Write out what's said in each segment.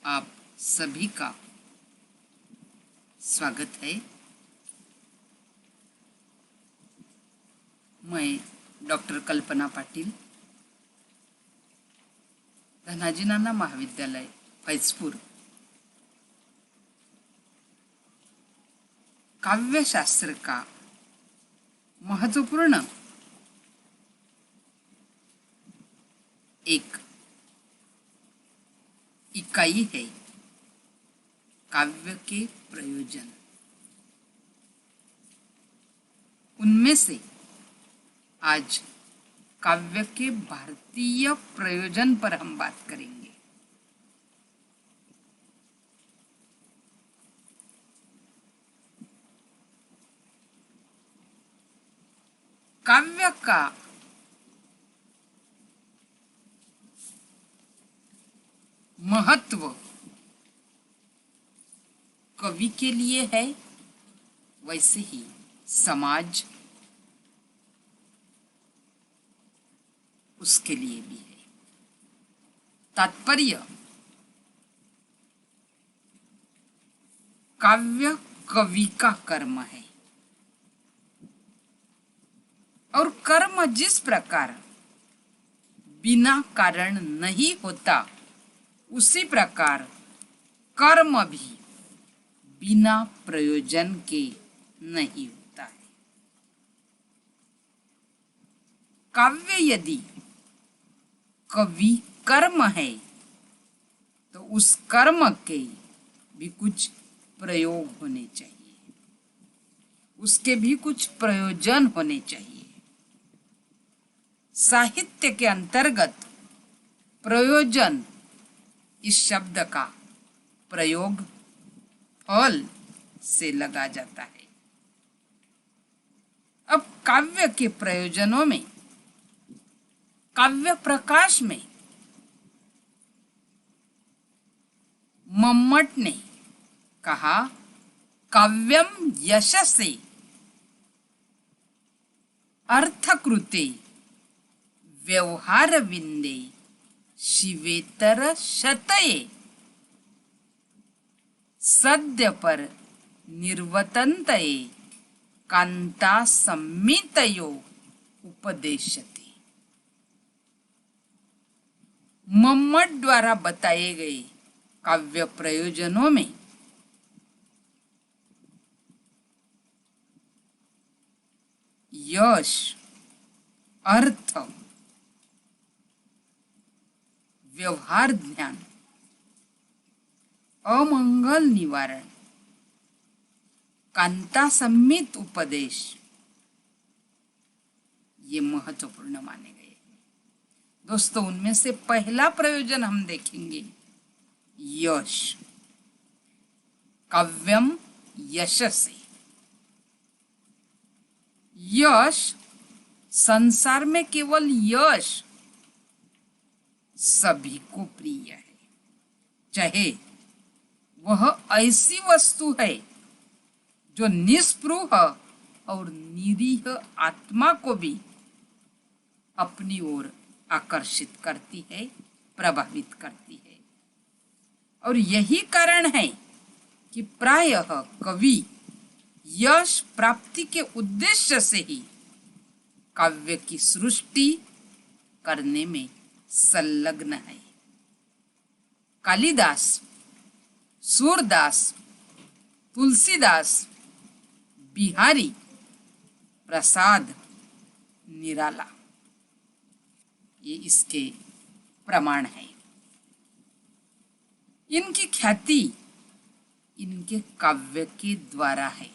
आप सभी का स्वागत है। मैं डॉक्टर कल्पना पाटिल, धनाजी नाना महाविद्यालय फैजपुर, काव्य शास्त्र का महत्वपूर्ण एक इकाई है काव्य के प्रयोजन। उनमें से आज काव्य के भारतीय प्रयोजन पर हम बात करेंगे। काव्य का महत्व कवि के लिए है, वैसे ही समाज उसके लिए भी है। तात्पर्य, काव्य कवि का कर्म है और कर्म जिस प्रकार बिना कारण नहीं होता, उसी प्रकार कर्म भी बिना प्रयोजन के नहीं होता है। काव्य यदि कवि कर्म है तो उस कर्म के भी कुछ प्रयोग होने चाहिए, उसके भी कुछ प्रयोजन होने चाहिए। साहित्य के अंतर्गत प्रयोजन इस शब्द का प्रयोग फल से लगा जाता है। अब काव्य के प्रयोजनों में, काव्य प्रकाश में मम्मट ने कहा, काव्यम यशसे अर्थकृते व्यवहार विंदे शिवेतर शतये सद्य पर निर्वतन्तये कांता सम्मितयो उपदेशते। मम्मट द्वारा बताए गए काव्य प्रयोजनों में यश, अर्थ, व्यवहार ज्ञान, अमंगल निवारण, कांता सम्मित उपदेश, ये महत्वपूर्ण माने गए। दोस्तों, उनमें से पहला प्रयोजन हम देखेंगे यश। काव्यम यशसे, यश संसार में केवल यश सभी को प्रिय है, चाहे वह ऐसी वस्तु है जो निस्पृह और निरीह आत्मा को भी अपनी ओर आकर्षित करती है, प्रभावित करती है। और यही कारण है कि प्रायः कवि यश प्राप्ति के उद्देश्य से ही काव्य की सृष्टि करने में संलग्न है। कालिदास, सूरदास, तुलसीदास, बिहारी प्रसाद निराला, ये इसके प्रमाण है। इनकी ख्याति इनके काव्य के द्वारा है।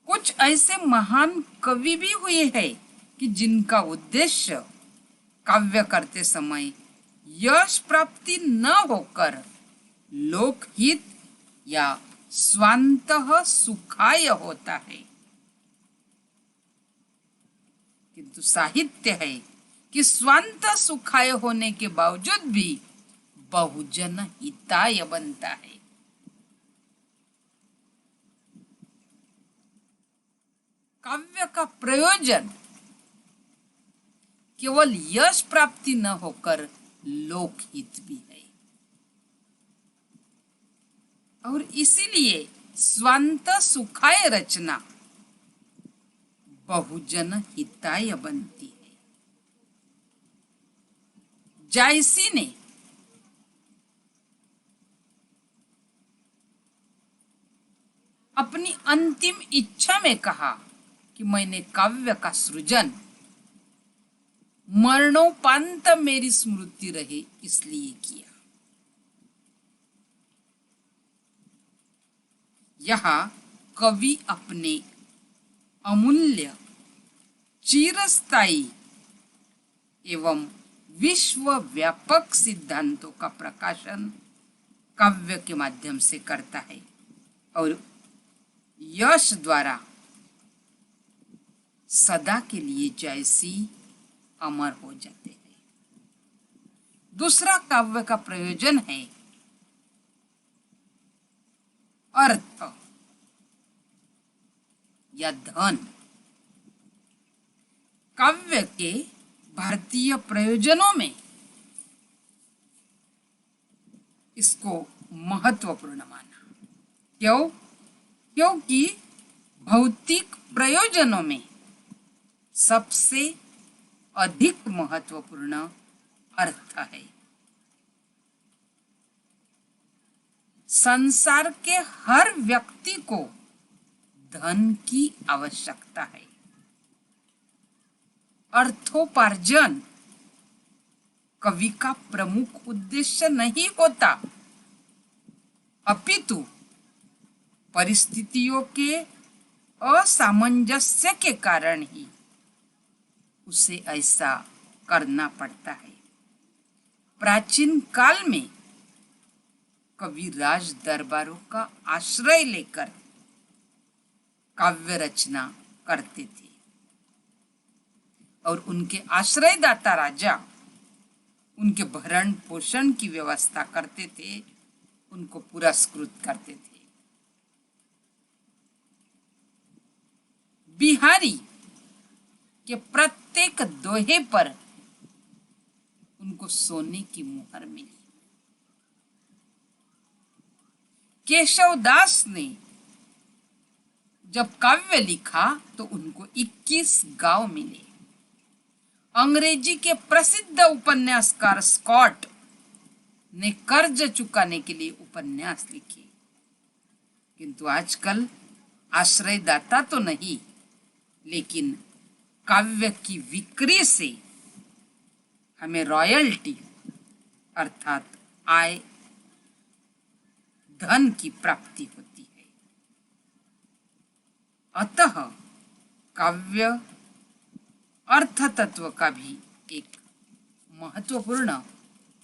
कुछ ऐसे महान कवि भी हुए हैं कि जिनका उद्देश्य काव्य करते समय यश प्राप्ति न होकर लोकहित या स्वांतः सुखाय होता है, किंतु साहित्य है कि स्वांत सुखाय होने के बावजूद भी बहुजन हिताय बनता है। काव्य का प्रयोजन केवल यश प्राप्ति न होकर लोकहित भी है। और इसीलिए स्वांत सुखाय रचना बहुजन हिताय बनती है। जायसी ने अपनी अंतिम इच्छा में कहा कि मैंने काव्य का सृजन मरणोपांत मेरी स्मृति रहे इसलिए किया। यहाँ कवि अपने अमूल्य, चिरस्थायी एवं विश्वव्यापक सिद्धांतों का प्रकाशन काव्य के माध्यम से करता है और यश द्वारा सदा के लिए जैसी अमर हो जाते हैं। दूसरा काव्य का प्रयोजन है अर्थ या धन। काव्य के भारतीय प्रयोजनों में इसको महत्वपूर्ण माना। क्यों? क्योंकि भौतिक प्रयोजनों में सबसे अधिक महत्वपूर्ण अर्थ है। संसार के हर व्यक्ति को धन की आवश्यकता है। अर्थोपार्जन कवि का प्रमुख उद्देश्य नहीं होता, अपितु परिस्थितियों के असामंजस्य के कारण ही उसे ऐसा करना पड़ता है। प्राचीन काल में कवि राज दरबारों का आश्रय लेकर काव्य रचना करते थे और उनके आश्रयदाता राजा उनके भरण पोषण की व्यवस्था करते थे, उनको पुरस्कृत करते थे। बिहारी के प्रत्येक दोहे पर उनको सोने की मुहर मिली। केशवदास ने जब काव्य लिखा तो उनको 21 गांव मिले। अंग्रेजी के प्रसिद्ध उपन्यासकार स्कॉट ने कर्ज चुकाने के लिए उपन्यास लिखे, किंतु आजकल आश्रयदाता तो नहीं, लेकिन काव्य की बिक्री से हमें रॉयल्टी अर्थात आय, धन की प्राप्ति होती है। अतः काव्य अर्थ तत्व का भी एक महत्वपूर्ण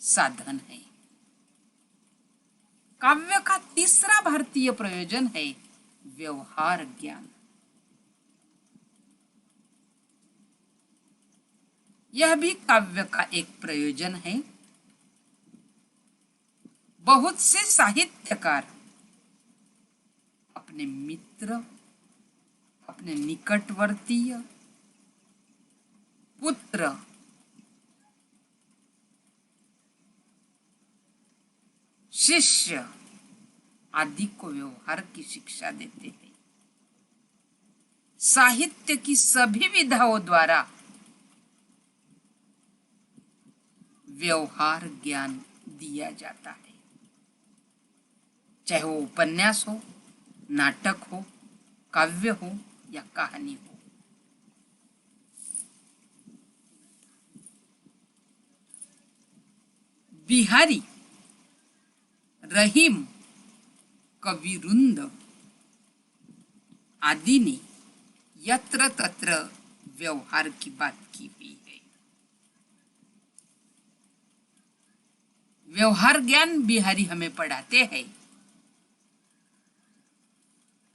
साधन है। काव्य का तीसरा भारतीय प्रयोजन है व्यवहार ज्ञान। यह भी काव्य का एक प्रयोजन है। बहुत से साहित्यकार अपने मित्र, अपने निकटवर्तीय, पुत्र, शिष्य आदि को व्यवहार की शिक्षा देते हैं। साहित्य की सभी विधाओं द्वारा व्यवहार ज्ञान दिया जाता है, चाहे वो उपन्यास हो, नाटक हो, काव्य हो या कहानी हो। बिहारी, रहीम, कविरुंद आदि ने यत्र तत्र व्यवहार की बात की हुई है। व्यवहार ज्ञान बिहारी हमें पढ़ाते हैं।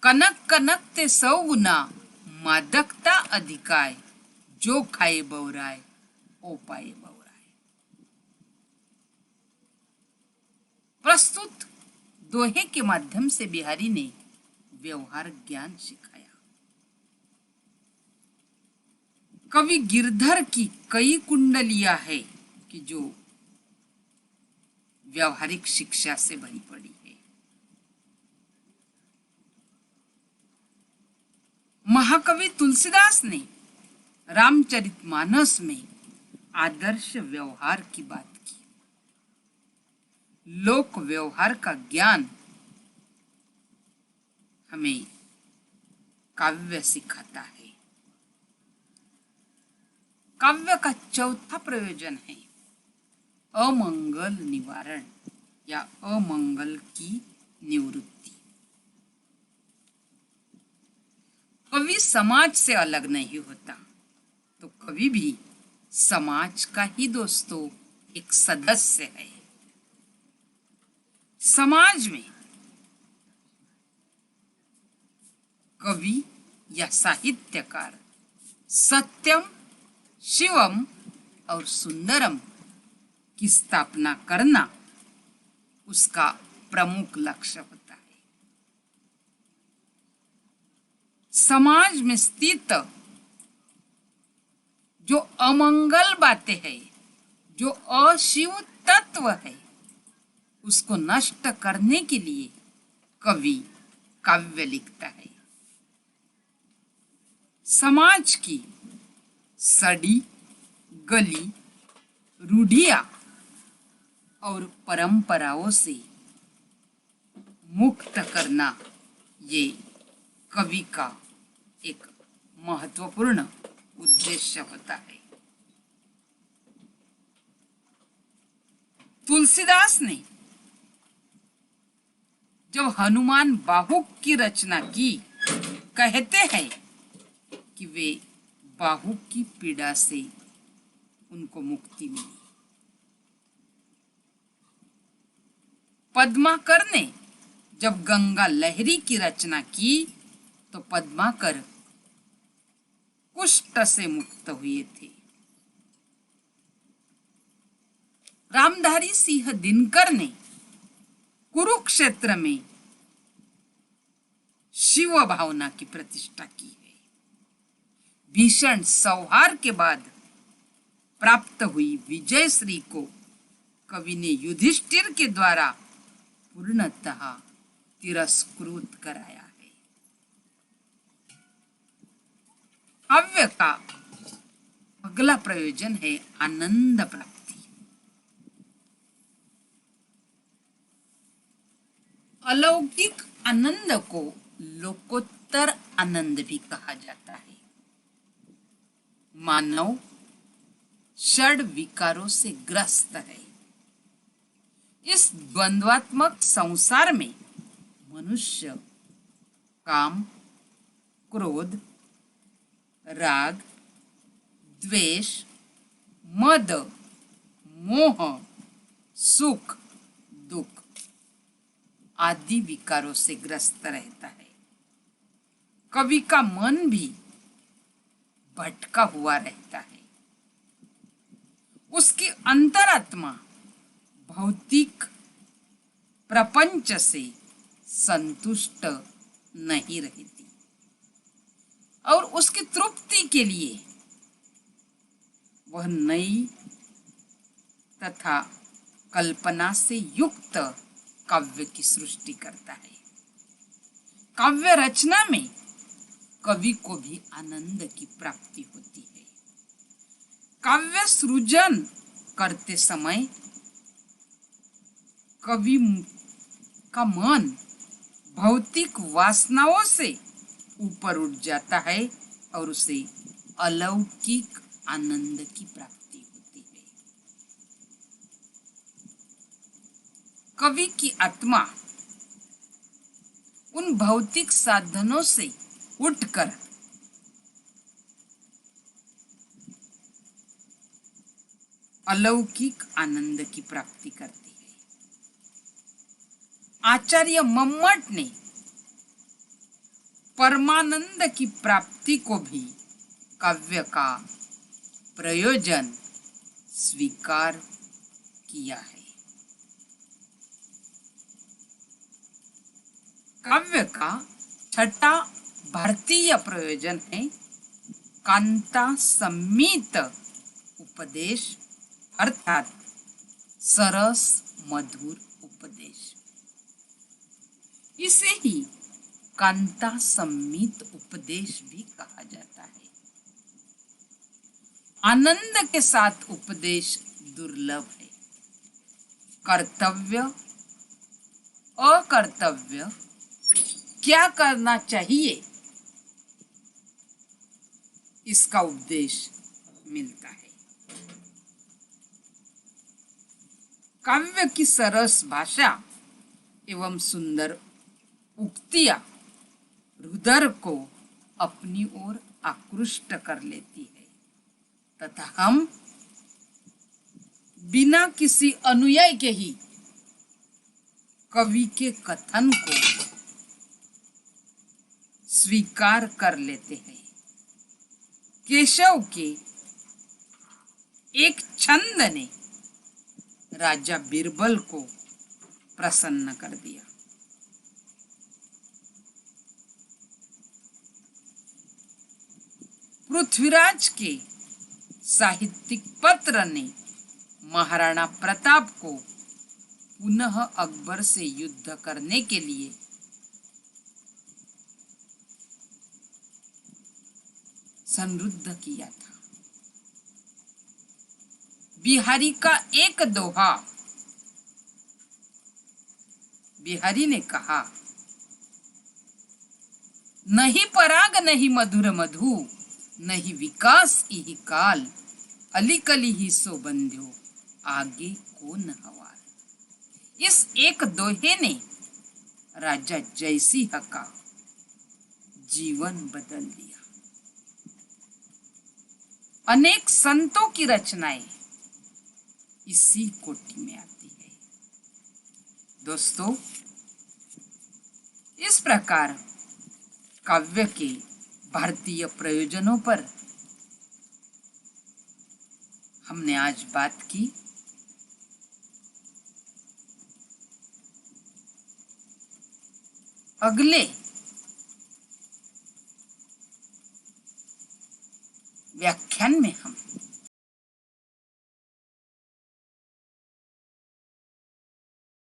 कनक कनक ते 100 गुना मादकता अधिकाय, जो खाए बौराय ओ पाए बौराय। प्रस्तुत दोहे के माध्यम से बिहारी ने व्यवहार ज्ञान सिखाया। कवि गिरधर की कई कुंडलियां है कि जो व्यवहारिक शिक्षा से भरी पड़ी है। महाकवि तुलसीदास ने रामचरितमानस में आदर्श व्यवहार की बात की। लोक व्यवहार का ज्ञान हमें काव्य सिखाता है। काव्य का चौथा प्रयोजन है अमंगल निवारण या अमंगल की निवृत्ति। कवि समाज से अलग नहीं होता, तो कवि भी समाज का ही दोस्तों एक सदस्य है। समाज में कवि या साहित्यकार सत्यम, शिवम और सुंदरम की स्थापना करना उसका प्रमुख लक्ष्य होता है। समाज में स्थित जो अमंगल बातें हैं, जो अशिव तत्व है, उसको नष्ट करने के लिए कवि काव्य लिखता है। समाज की सड़ी गली रूढ़ियां और परंपराओं से मुक्त करना ये कवि का एक महत्वपूर्ण उद्देश्य होता है। तुलसीदास ने जब हनुमान बाहुक की रचना की, कहते हैं कि वे बाहुक की पीड़ा से उनको मुक्ति मिली। पद्माकर ने जब गंगा लहरी की रचना की तो पद्माकर कुष्ठ से मुक्त हुए थे। रामधारी सिंह दिनकर ने कुरुक्षेत्र में शिव भावना की प्रतिष्ठा की है। भीषण संहार के बाद प्राप्त हुई विजयश्री को कवि ने युधिष्ठिर के द्वारा पूर्णतः तिरस्कृत कराया है। काव्य का अगला प्रयोजन है आनंद प्राप्ति। अलौकिक आनंद को लोकोत्तर आनंद भी कहा जाता है। मानव षड विकारों से ग्रस्त है। इस द्वंद्वात्मक संसार में मनुष्य काम, क्रोध, राग, द्वेष, मद, मोह, सुख, दुख आदि विकारों से ग्रस्त रहता है। कवि का मन भी भटका हुआ रहता है। उसकी अंतरात्मा भौतिक प्रपंच से संतुष्ट नहीं रहती और उसकी तृप्ति के लिए वह नई तथा कल्पना से युक्त काव्य की सृष्टि करता है। काव्य रचना में कवि को भी आनंद की प्राप्ति होती है। काव्य सृजन करते समय कवि का मन भौतिक वासनाओं से ऊपर उठ जाता है और उसे अलौकिक आनंद की प्राप्ति होती है। कवि की आत्मा उन भौतिक साधनों से उठकर अलौकिक आनंद की प्राप्ति करती है। आचार्य मम्मट ने परमानंद की प्राप्ति को भी काव्य का प्रयोजन स्वीकार किया है। काव्य का छठा भारतीय प्रयोजन है कांता सम्मित उपदेश अर्थात सरस मधुर उपदेश। इसे ही कांता सम्मित उपदेश भी कहा जाता है। आनंद के साथ उपदेश दुर्लभ है। कर्तव्य अकर्तव्य क्या करना चाहिए, इसका उपदेश मिलता है। काव्य की सरस भाषा एवं सुंदर उक्तियां हृदय को अपनी ओर आकृष्ट कर लेती है तथा हम बिना किसी अनुयायी के ही कवि के कथन को स्वीकार कर लेते हैं। केशव के एक छंद ने राजा बीरबल को प्रसन्न कर दिया। पृथ्वीराज के साहित्यिक पत्र ने महाराणा प्रताप को पुनः अकबर से युद्ध करने के लिए संरुद्ध किया था। बिहारी का एक दोहा, बिहारी ने कहा, नहीं पराग नहीं मधुर मधु, नहीं विकास इहि काल, अलिकली ही सो बंध्यो, आगे को न हवार। इस एक दोहे ने राजा जयसिंह का जीवन बदल दिया। अनेक संतों की रचनाएं इसी कोटि में आती है। दोस्तों, इस प्रकार काव्य के भारतीय प्रयोजनों पर हमने आज बात की। अगले व्याख्यान में हम